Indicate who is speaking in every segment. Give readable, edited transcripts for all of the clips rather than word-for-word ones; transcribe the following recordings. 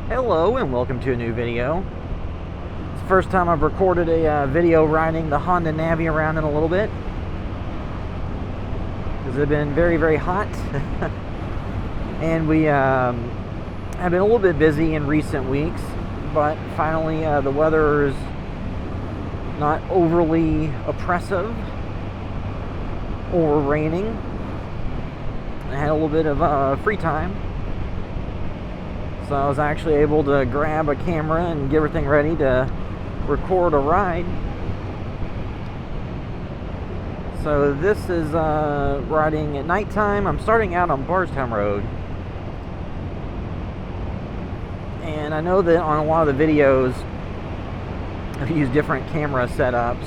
Speaker 1: Hello and welcome to a new video. It's the first time I've recorded a video riding the Honda Navi around in a little bit, because it's been very hot and we have been a little bit busy in recent weeks, but finally the weather is not overly oppressive or raining. I had a little bit of free time, so I was actually able to grab a camera and get everything ready to record a ride. So this is riding at nighttime. I'm starting out on Bardstown Road. And I know that on a lot of the videos I've used different camera setups.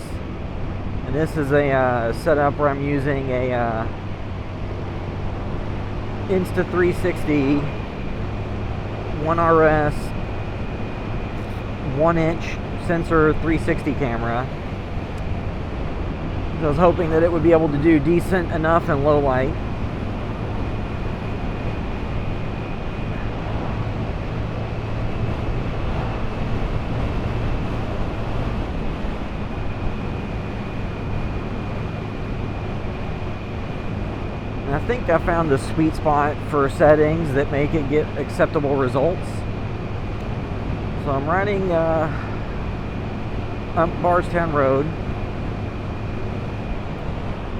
Speaker 1: And this is a setup where I'm using a Insta360 One RS 1-inch sensor 360 camera. I was hoping that it would be able to do decent enough in low light. And I think I found the sweet spot for settings that make it get acceptable results. So I'm riding up Bardstown Road.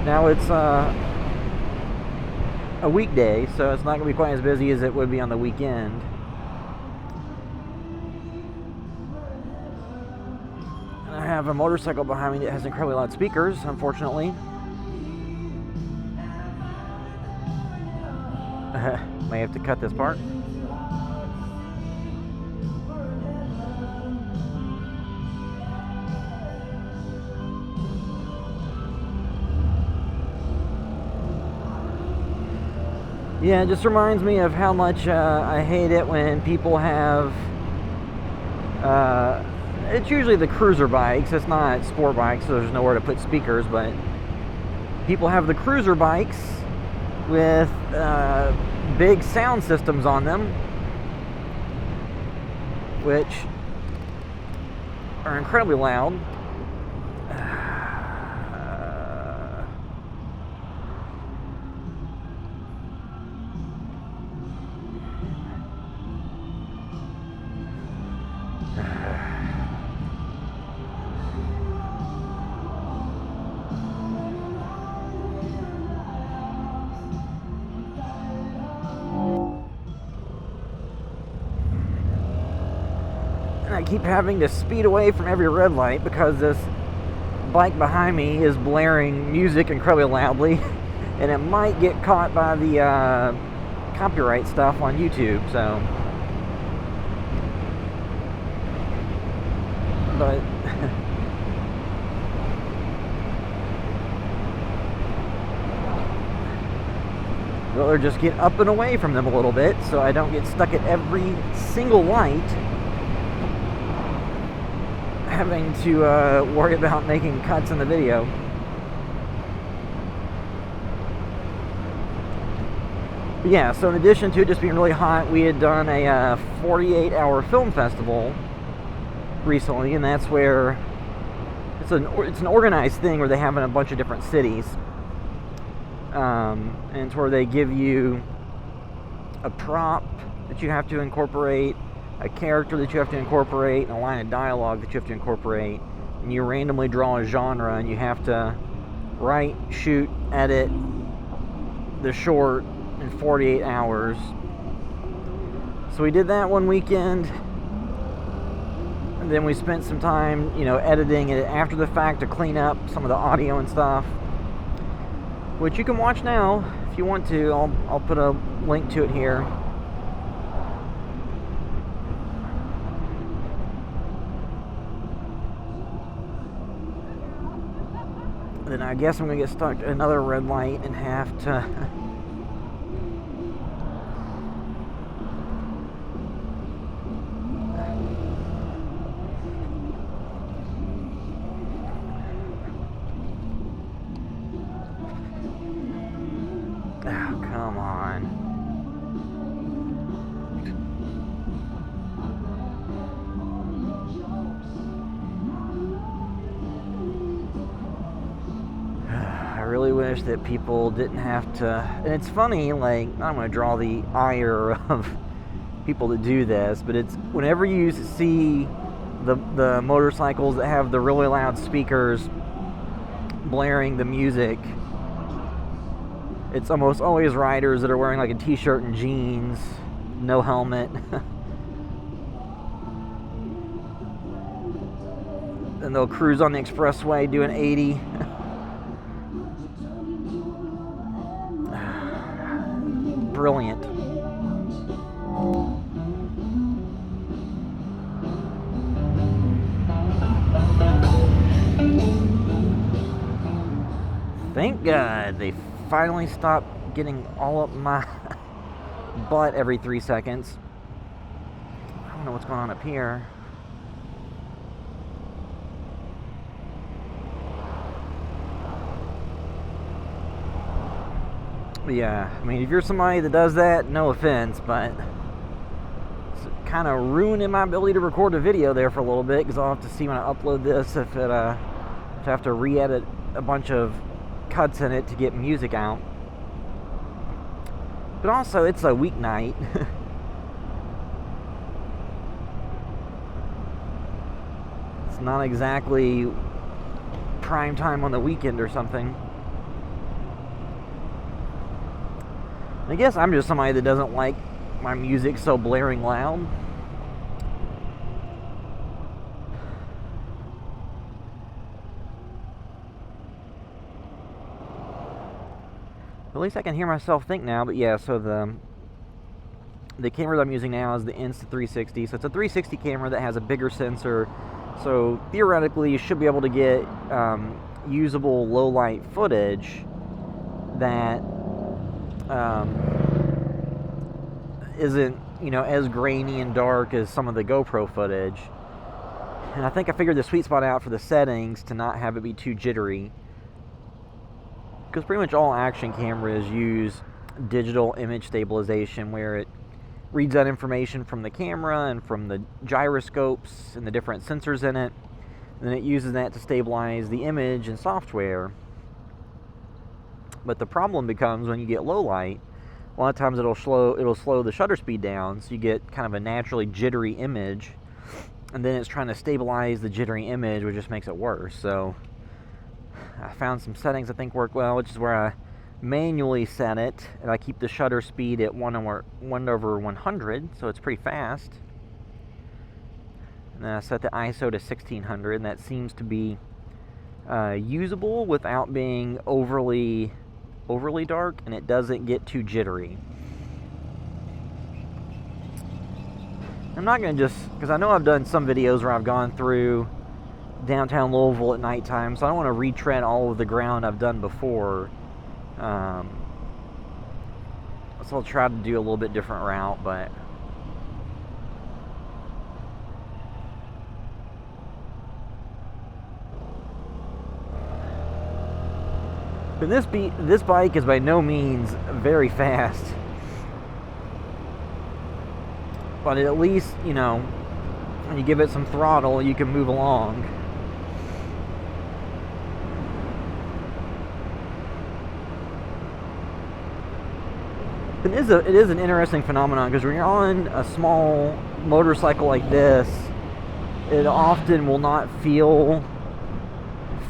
Speaker 1: Now it's a weekday, so it's not going to be quite as busy as it would be on the weekend. And I have a motorcycle behind me that has incredibly loud speakers, unfortunately. May have to cut this part. Yeah, it just reminds me of how much I hate it when people have it's usually the cruiser bikes. It's not sport bikes, so there's nowhere to put speakers, but people have the cruiser bikes with big sound systems on them, which are incredibly loud. And I keep having to speed away from every red light because this bike behind me is blaring music incredibly loudly, and it might get caught by the copyright stuff on YouTube. So, but I'd rather just get up and away from them a little bit so I don't get stuck at every single light, having to worry about making cuts in the video. But yeah, so in addition to it just being really hot, we had done a 48-hour film festival recently, and that's where it's an organized thing where they have in a bunch of different cities, and it's where they give you a prop that you have to incorporate, a character that you have to incorporate, and a line of dialogue that you have to incorporate, and you randomly draw a genre, and you have to write, shoot, edit the short in 48 hours. So we did that one weekend, and then we spent some time, editing it after the fact to clean up some of the audio and stuff, which you can watch now if you want to. I'll put a link to it here. Then I guess I'm going to get stuck at another red light and have to Oh, come on. wish that people didn't have to, and it's funny, like, I'm going to draw the ire of people that do this, but it's whenever you see the motorcycles that have the really loud speakers blaring the music, it's almost always riders that are wearing like a t-shirt and jeans, no helmet. And they'll cruise on the expressway doing 80. Brilliant. Thank God they finally stopped getting all up my butt every 3 seconds. I don't know what's going on up here. Yeah, I mean, if you're somebody that does that, no offense, but it's kind of ruining my ability to record a video there for a little bit, because I'll have to see when I upload this if I have to re-edit a bunch of cuts in it to get music out. But also, it's a weeknight. It's not exactly prime time on the weekend or something. I guess I'm just somebody that doesn't like my music so blaring loud. At least I can hear myself think now. But yeah, so the camera that I'm using now is the Insta360. So it's a 360 camera that has a bigger sensor. So theoretically, you should be able to get usable low light footage that isn't, you know, as grainy and dark as some of the GoPro footage. And I think I figured the sweet spot out for the settings to not have it be too jittery, because pretty much all action cameras use digital image stabilization, where it reads that information from the camera and from the gyroscopes and the different sensors in it, and then it uses that to stabilize the image in software. But the problem becomes when you get low light, a lot of times it'll slow the shutter speed down, so you get kind of a naturally jittery image, and then it's trying to stabilize the jittery image, which just makes it worse. So I found some settings I think work well, which is where I manually set it, and I keep the shutter speed at 1/100, so it's pretty fast. And then I set the ISO to 1600, and that seems to be usable without being overly dark, and it doesn't get too jittery. I'm not going to just, because I know I've done some videos where I've gone through downtown Louisville at nighttime, so I don't want to retread all of the ground I've done before. So I'll try to do a little bit different route, but this bike is by no means very fast, but at least, you know, when you give it some throttle, you can move along. It is an interesting phenomenon, because when you're on a small motorcycle like this, it often will not feel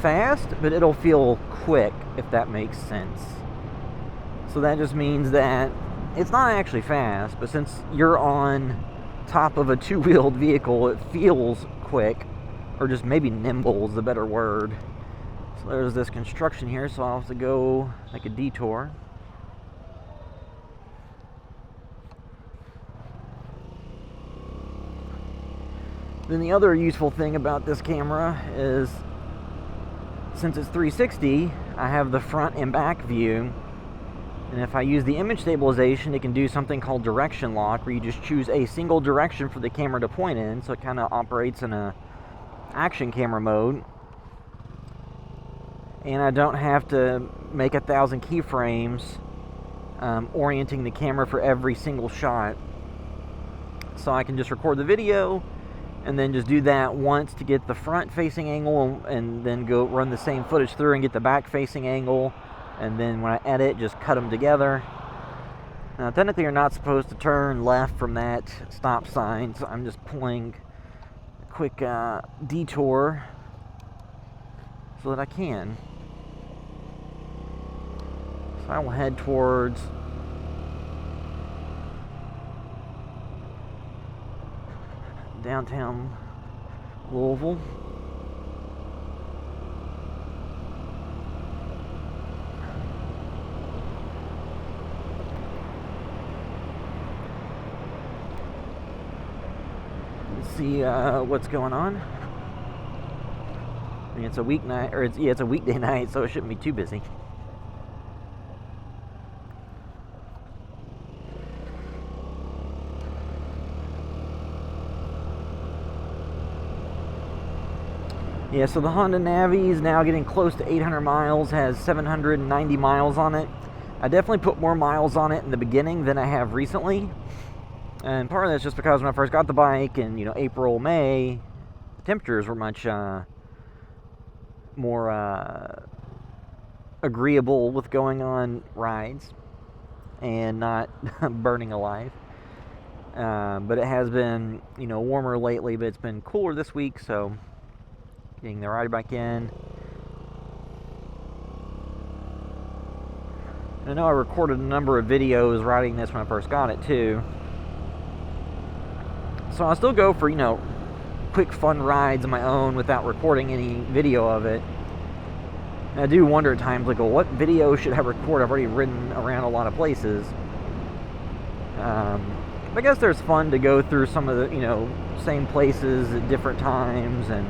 Speaker 1: fast, but it'll feel quick, if that makes sense. So that just means that it's not actually fast, but since you're on top of a two-wheeled vehicle, it feels quick, or just maybe nimble is the better word. So there's this construction here, so I'll have to go make a detour. Then the other useful thing about this camera is, since it's 360, I have the front and back view, and if I use the image stabilization, it can do something called direction lock, where you just choose a single direction for the camera to point in, so it kind of operates in a action camera mode, and I don't have to make 1,000 keyframes orienting the camera for every single shot. So I can just record the video and then just do that once to get the front facing angle, and then go run the same footage through and get the back facing angle, and then when I edit, just cut them together. Now, technically, you're not supposed to turn left from that stop sign, so I'm just pulling a quick detour so that I can. So I will head towards downtown Louisville. Let's see what's going on. I mean, it's a weeknight, or it's a weekday night, so it shouldn't be too busy. Yeah, so the Honda Navi is now getting close to 800 miles, has 790 miles on it. I definitely put more miles on it in the beginning than I have recently. And part of that's just because when I first got the bike in, April, May, the temperatures were much more agreeable with going on rides and not burning alive. But it has been, warmer lately, but it's been cooler this week, so getting the ride back in. I know I recorded a number of videos riding this when I first got it too. So I'll still go for, quick fun rides on my own without recording any video of it. And I do wonder at times, like, well, what video should I record? I've already ridden around a lot of places. I guess there's fun to go through some of the, same places at different times and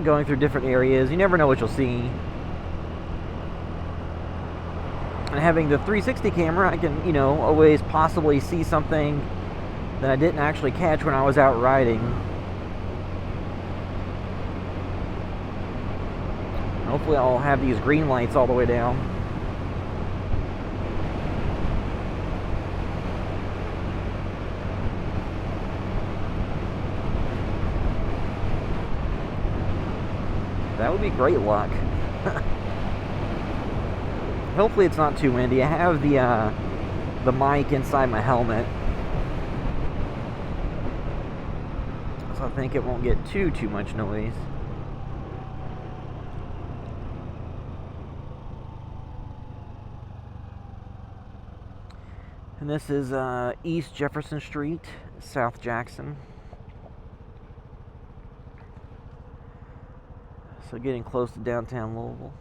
Speaker 1: going through different areas. You never know what you'll see. And having the 360 camera, I can, always possibly see something that I didn't actually catch when I was out riding. Hopefully I'll have these green lights all the way down. That would be great luck. Hopefully it's not too windy. I have the mic inside my helmet, so I think it won't get too much noise. And this is East Jefferson Street, South Jackson. So getting close to downtown Louisville.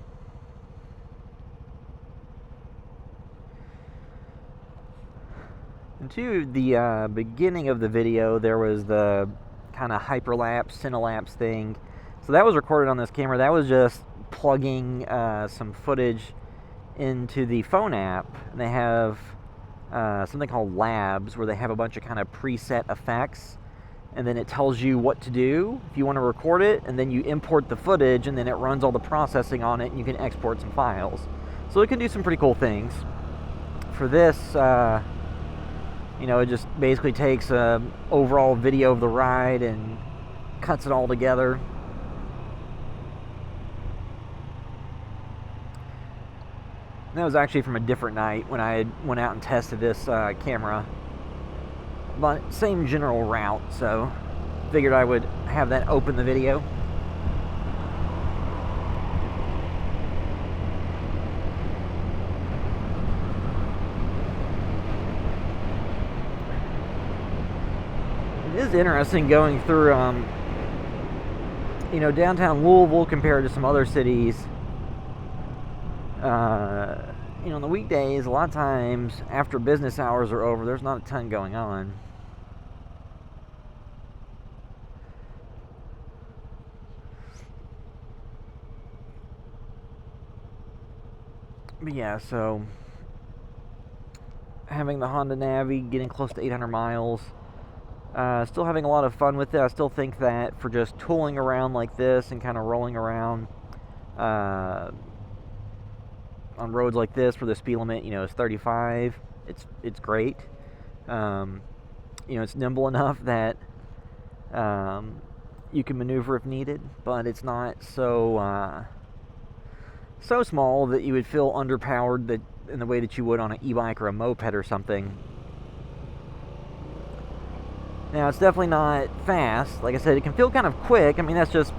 Speaker 1: And to the beginning of the video, there was the kind of hyperlapse, cinelapse thing. So that was recorded on this camera. That was just plugging some footage into the phone app. And they have something called Labs, where they have a bunch of kind of preset effects. And then it tells you what to do if you want to record it, and then you import the footage, and then it runs all the processing on it, and you can export some files. So it can do some pretty cool things. For this, it just basically takes an overall video of the ride and cuts it all together. And that was actually from a different night when I went out and tested this camera. But same general route, so figured I would have that open the video. It is interesting going through, downtown Louisville compared to some other cities. On the weekdays, a lot of times after business hours are over, there's not a ton going on. But yeah, so having the Honda Navi, getting close to 800 miles, still having a lot of fun with it. I still think that for just tooling around like this and kind of rolling around on roads like this where the speed limit, is 35, it's great. It's nimble enough that you can maneuver if needed, but it's not so so small that you would feel underpowered in the way that you would on an e-bike or a moped or something. Now, it's definitely not fast. Like I said, it can feel kind of quick. I mean, that's just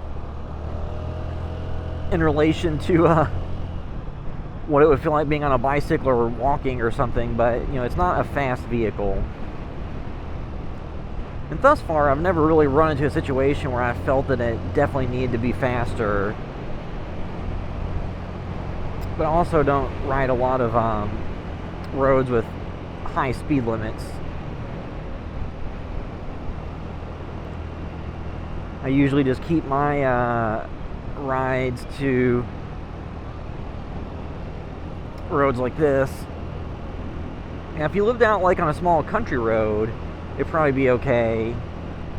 Speaker 1: in relation to what it would feel like being on a bicycle or walking or something, but, you know, it's not a fast vehicle. And thus far, I've never really run into a situation where I felt that it definitely needed to be faster. But I also don't ride a lot of roads with high speed limits. I usually just keep my rides to roads like this. Now, if you lived out like on a small country road, it'd probably be okay,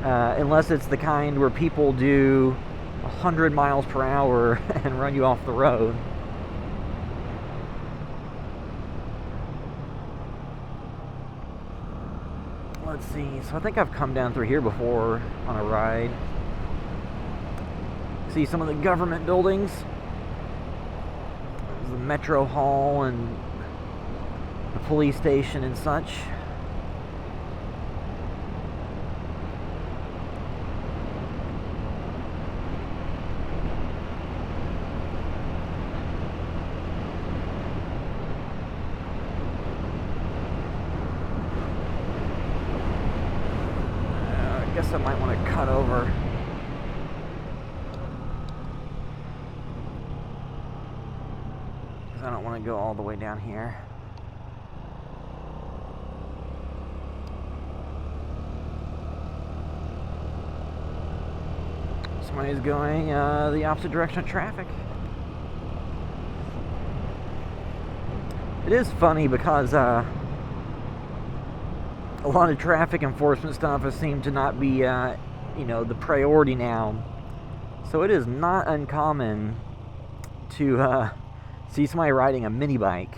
Speaker 1: unless it's the kind where people do 100 miles per hour and run you off the road. Let's see, so I think I've come down through here before on a ride. See some of the government buildings. There's the Metro Hall and the police station and such. I guess I might want to cut over. I don't want to go all the way down here. Somebody's going the opposite direction of traffic. It is funny because a lot of traffic enforcement stuff has seemed to not be the priority now. So it is not uncommon to see somebody riding a mini bike,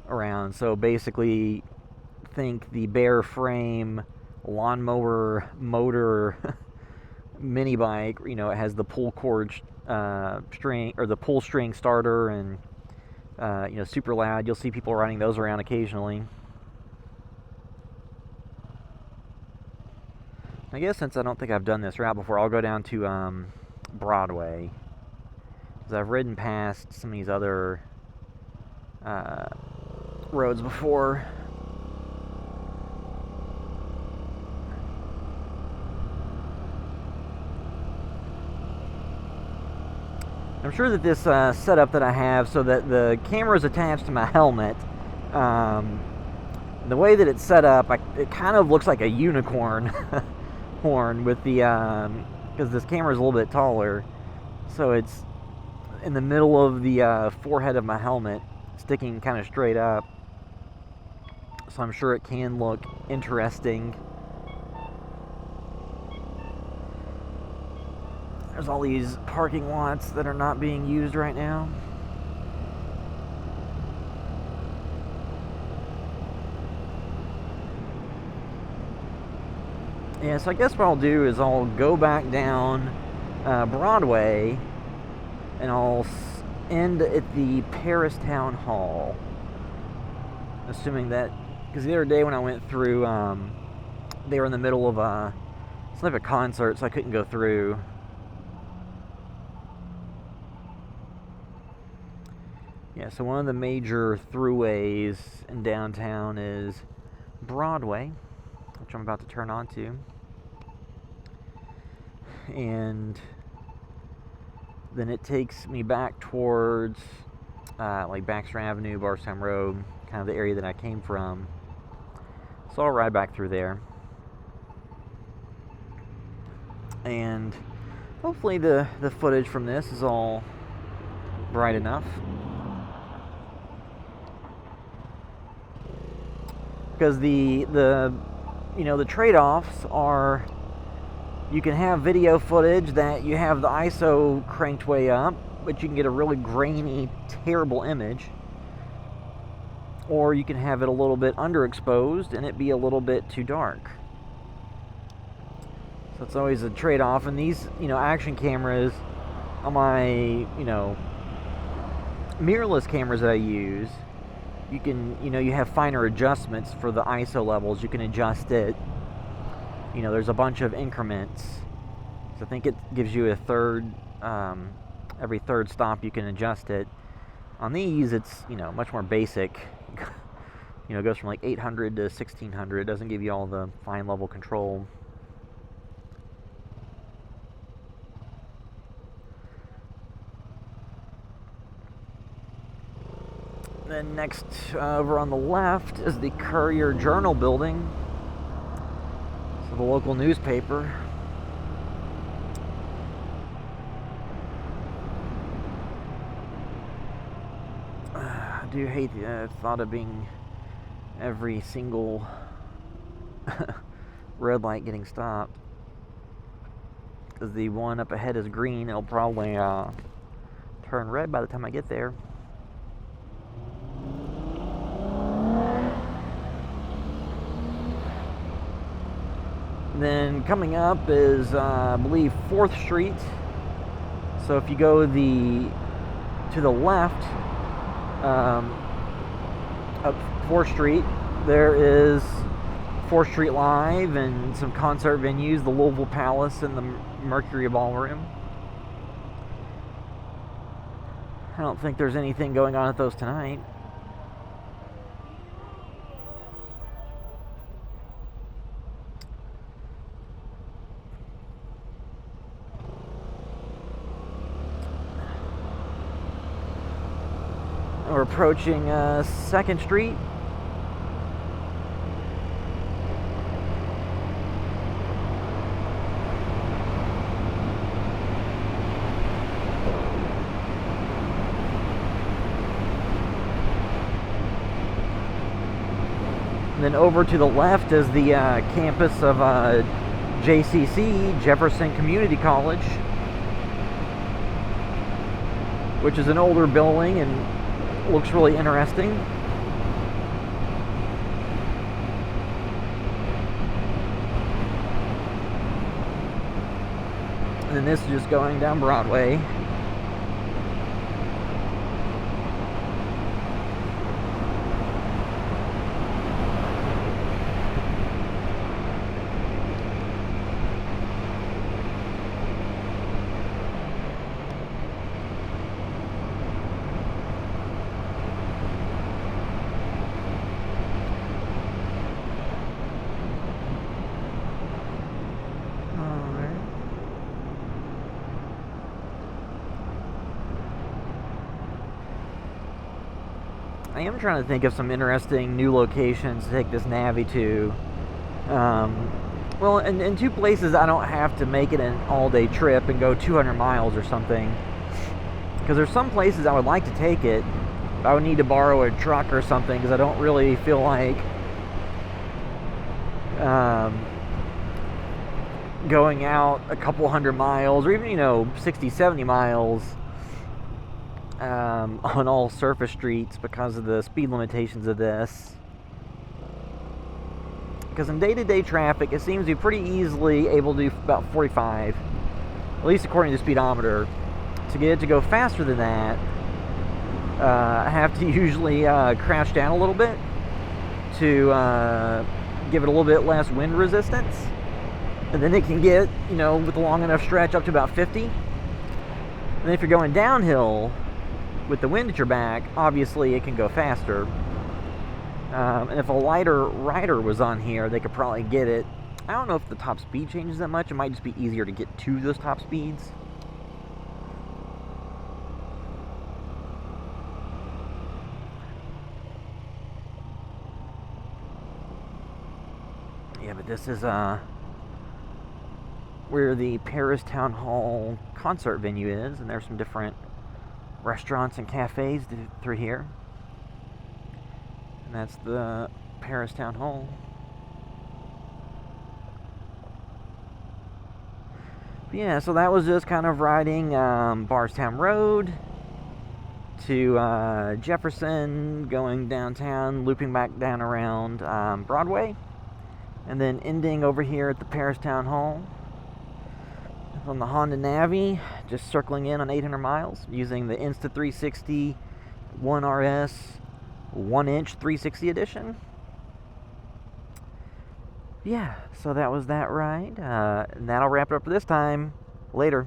Speaker 1: around. So basically, think the bare frame lawnmower motor mini bike. You know, it has the pull cord string or the pull string starter, and super loud. You'll see people riding those around occasionally. I guess since I don't think I've done this route before, I'll go down to Broadway. I've ridden past some of these other roads before. I'm sure that this setup that I have, so that the camera is attached to my helmet, the way that it's set up, it kind of looks like a unicorn horn with the, because this camera is a little bit taller, so it's in the middle of the forehead of my helmet, sticking kind of straight up. So I'm sure it can look interesting. There's all these parking lots that are not being used right now. Yeah, so I guess what I'll do is I'll go back down Broadway, and I'll end at the Paris Town Hall. Assuming that, because the other day when I went through, they were in the middle of it's like a concert, so I couldn't go through. Yeah, so one of the major throughways in downtown is Broadway, which I'm about to turn onto. And then it takes me back towards like Baxter Avenue, Bardstown Road, kind of the area that I came from. So I'll ride back through there. And hopefully the footage from this is all bright enough. Because the trade-offs are, you can have video footage that you have the ISO cranked way up, but you can get a really grainy, terrible image. Or you can have it a little bit underexposed and it be a little bit too dark. So it's always a trade-off. And these, action cameras on my, mirrorless cameras that I use, you can, you have finer adjustments for the ISO levels. You can adjust it. There's a bunch of increments. So I think it gives you a third, every third stop you can adjust it. On these, it's, much more basic. It goes from like 800 to 1600. It doesn't give you all the fine level control. Then next, over on the left, is the Courier Journal building. So the local newspaper. I do hate the thought of being every single red light getting stopped. Because the one up ahead is green. It'll probably turn red by the time I get there. Then coming up is, I believe, 4th Street. So if you go to the left, up 4th Street, there is 4th Street Live and some concert venues, the Louisville Palace and the Mercury Ballroom. I don't think there's anything going on at those tonight. We're approaching 2nd Street. And then over to the left is the campus of JCC, Jefferson Community College, which is an older building and looks really interesting. And then this is just going down Broadway. I am trying to think of some interesting new locations to take this Navi to. Well, in 2 places I don't have to make it an all-day trip and go 200 miles or something. Because there's some places I would like to take it, but I would need to borrow a truck or something because I don't really feel like going out a couple hundred miles or even, 60, 70 miles on all surface streets because of the speed limitations of this. Because in day-to-day traffic, it seems to be pretty easily able to do about 45, at least according to the speedometer. To get it to go faster than that, I have to usually crash down a little bit to give it a little bit less wind resistance. And then it can get, with a long enough stretch up to about 50. And then if you're going downhill with the wind at your back, obviously it can go faster. And if a lighter rider was on here, they could probably get it. I don't know if the top speed changes that much. It might just be easier to get to those top speeds. Yeah, but this is where the Paris Town Hall concert venue is, and there's some different restaurants and cafes through here. And that's the Paris Town Hall. But yeah, so that was just kind of riding Bardstown Road to Jefferson, going downtown, looping back down around Broadway, and then ending over here at the Paris Town Hall. on the Honda Navi, just circling in on 800 miles using the Insta360 One RS 1-inch 360 edition. Yeah, so that was that ride. And that'll wrap it up for this time. Later.